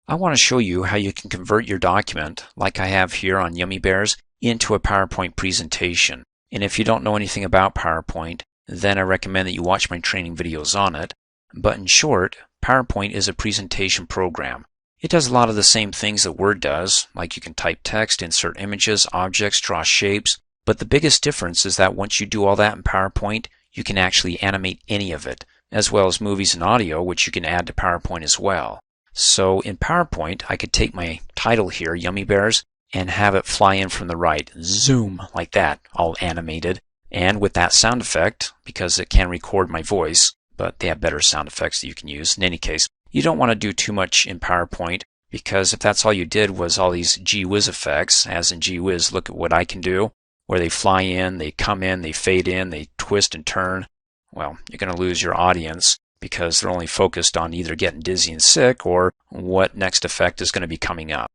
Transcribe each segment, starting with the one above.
I want to show you how you can convert your document, like I have here on Yummy Bears, into a PowerPoint presentation. And if you don't know anything about PowerPoint, then I recommend that you watch my training videos on it. But in short, PowerPoint is a presentation program. It does a lot of the same things that Word does, like you can type text, insert images, objects, draw shapes. But the biggest difference is that once you do all that in PowerPoint, you can actually animate any of it, as well as movies and audio, which you can add to PowerPoint as well. So in PowerPoint, I could take my title here, Yummy Bears, and have it fly in from the right, zoom, like that, all animated. And with that sound effect, because it can record my voice, but they have better sound effects that you can use. In any case, you don't want to do too much in PowerPoint, because if that's all you did was all these gee whiz effects, as in gee whiz, look at what I can do, where they fly in, they come in, they fade in, they twist and turn, well, you're going to lose your audience because they're only focused on either getting dizzy and sick or what next effect is going to be coming up.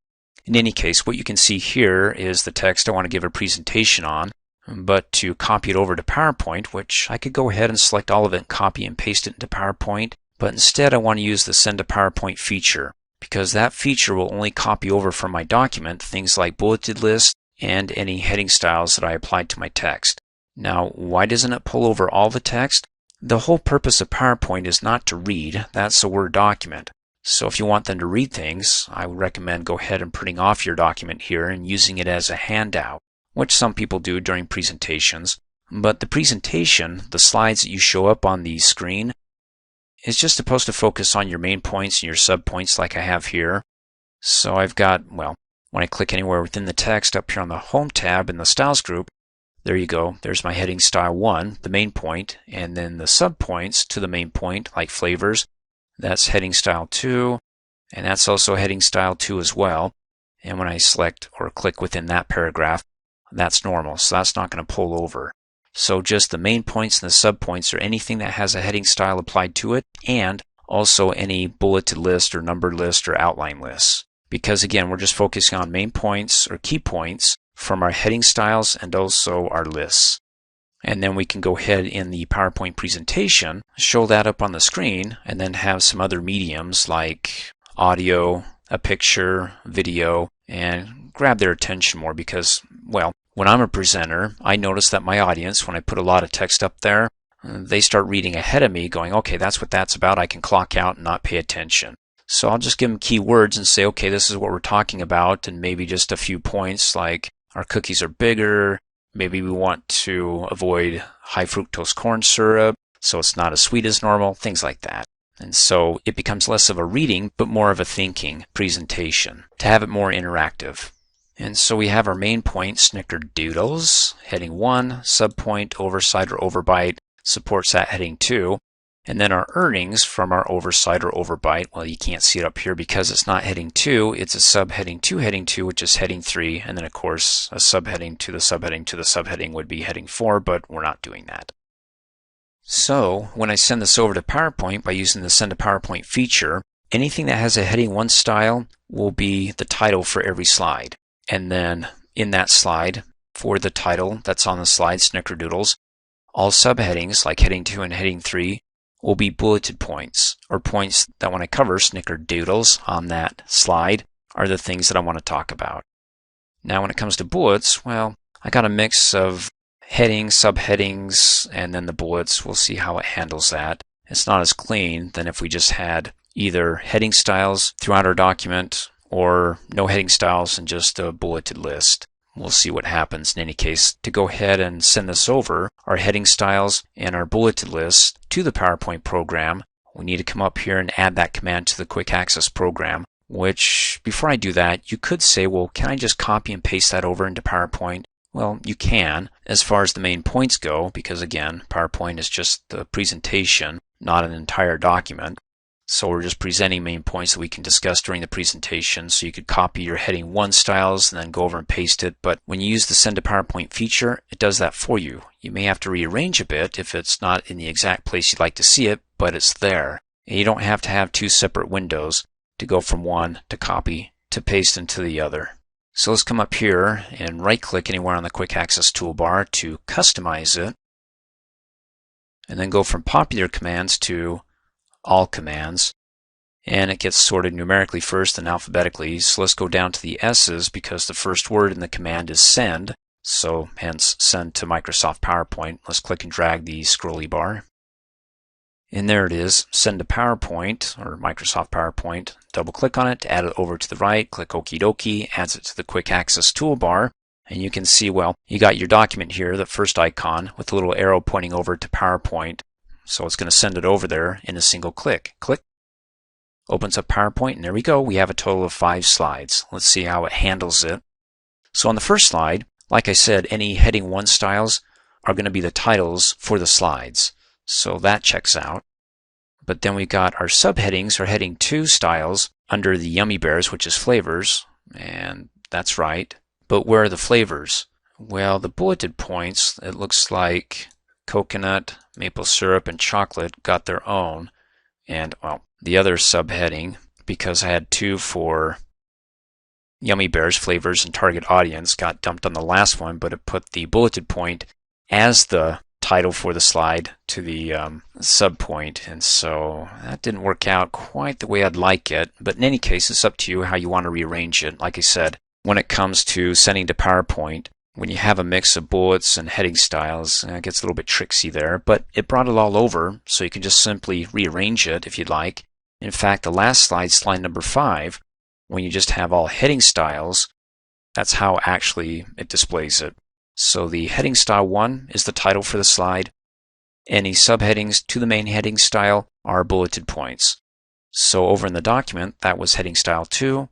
In any case, what you can see here is the text I want to give a presentation on, but to copy it over to PowerPoint, which I could go ahead and select all of it and copy and paste it into PowerPoint, but instead I want to use the Send to PowerPoint feature, because that feature will only copy over from my document things like bulleted lists and any heading styles that I applied to my text. Now, why doesn't it pull over all the text? The whole purpose of PowerPoint is not to read, that's a Word document. So if you want them to read things, I would recommend go ahead and printing off your document here and using it as a handout, which some people do during presentations. But the presentation, the slides that you show up on the screen, is just supposed to focus on your main points and your subpoints like I have here. So I've got, well, when I click anywhere within the text up here on the Home tab in the Styles group, there you go. There's my heading style 1, the main point, and then the subpoints to the main point, like flavors. That's heading style 2, and that's also heading style 2 as well. And when I select or click within that paragraph, that's normal, so that's not going to pull over. So just the main points and the subpoints are anything that has a heading style applied to it, and also any bulleted list or numbered list or outline lists. Because again, we're just focusing on main points or key points from our heading styles and also our lists. And then we can go ahead in the PowerPoint presentation, show that up on the screen, and then have some other mediums like audio, a picture, video, and grab their attention more because, well, when I'm a presenter, I notice that my audience, when I put a lot of text up there, they start reading ahead of me going, okay, that's what that's about. I can clock out and not pay attention. So I'll just give them keywords and say, okay, this is what we're talking about, and maybe just a few points like our cookies are bigger, maybe we want to avoid high fructose corn syrup, so it's not as sweet as normal, things like that. And so it becomes less of a reading, but more of a thinking presentation to have it more interactive. And so we have our main point, snickerdoodles, heading 1, subpoint, oversight or overbite, supports that heading 2. And then our earnings from our oversight or overbite, well, you can't see it up here because it's not heading 2, it's a subheading to heading 2, which is heading 3, and then of course a subheading to the subheading to the subheading would be heading 4, but we're not doing that. So when I send this over to PowerPoint by using the Send to PowerPoint feature, anything that has a heading 1 style will be the title for every slide. And then in that slide, for the title that's on the slide, Snickerdoodles, all subheadings like heading 2 and heading 3 will be bulleted points, or points that when I cover Snickerdoodles on that slide are the things that I want to talk about. Now when it comes to bullets, well, I got a mix of headings, subheadings, and then the bullets. We'll see how it handles that. It's not as clean than if we just had either heading styles throughout our document or no heading styles and just a bulleted list. We'll see what happens. In any case, to go ahead and send this over, our heading styles and our bulleted list to the PowerPoint program, we need to come up here and add that command to the Quick Access program, which before I do that, you could say, well, can I just copy and paste that over into PowerPoint? Well, you can as far as the main points go, because again, PowerPoint is just the presentation, not an entire document. So we're just presenting main points that we can discuss during the presentation. So you could copy your heading 1 styles and then go over and paste it. But when you use the Send to PowerPoint feature, it does that for you. You may have to rearrange a bit if it's not in the exact place you'd like to see it, but it's there. And you don't have to have 2 separate windows to go from one to copy to paste into the other. So let's come up here and right-click anywhere on the Quick Access toolbar to customize it. And then go from Popular Commands to All Commands. And it gets sorted numerically first and alphabetically. So let's go down to the S's because the first word in the command is send. So hence send to Microsoft PowerPoint. Let's click and drag the scrolly bar. And there it is, send to PowerPoint or Microsoft PowerPoint. Double click on it to add it over to the right. Click Okie dokie, adds it to the quick access toolbar. And you can see, well, you got your document here, the first icon with the little arrow pointing over to PowerPoint. So it's going to send it over there in a single click. Click. Opens up PowerPoint, and there we go. We have a total of 5 slides. Let's see how it handles it. So on the first slide, like I said, any heading 1 styles are going to be the titles for the slides. So that checks out. But then we got our subheadings, or heading 2 styles under the Yummy Bears, which is flavors. And that's right. But where are the flavors? Well, the bulleted points, it looks like coconut, maple syrup, and chocolate got their own. And, well, the other subheading, because I had 2 for Yummy Bears, flavors, and target audience, got dumped on the last one, but it put the bulleted point as the title for the slide to the subpoint, and so that didn't work out quite the way I'd like it. But in any case, it's up to you how you want to rearrange it. Like I said, when it comes to sending to PowerPoint, when you have a mix of bullets and heading styles, it gets a little bit tricksy there, but it brought it all over, so you can just simply rearrange it if you'd like. In fact, the last slide, slide number 5, when you just have all heading styles, that's how actually it displays it. So the heading style 1 is the title for the slide. Any subheadings to the main heading style are bulleted points. So over in the document, that was heading style 2.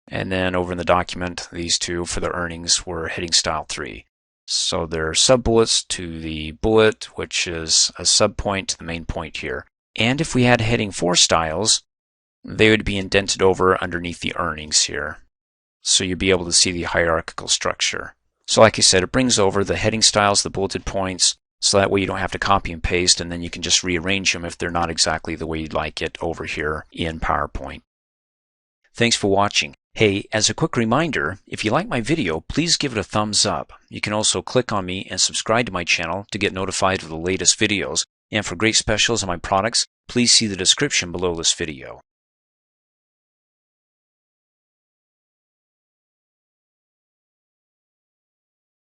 And then over in the document, these 2 for the earnings were heading style 3. So they're sub-bullets to the bullet, which is a sub-point to the main point here. And if we had heading 4 styles, they would be indented over underneath the earnings here. So you'd be able to see the hierarchical structure. So like I said, it brings over the heading styles, the bulleted points, so that way you don't have to copy and paste, and then you can just rearrange them if they're not exactly the way you'd like it over here in PowerPoint. Thanks for watching. Hey, as a quick reminder, if you like my video, please give it a thumbs up. You can also click on me and subscribe to my channel to get notified of the latest videos. And for great specials on my products, please see the description below this video.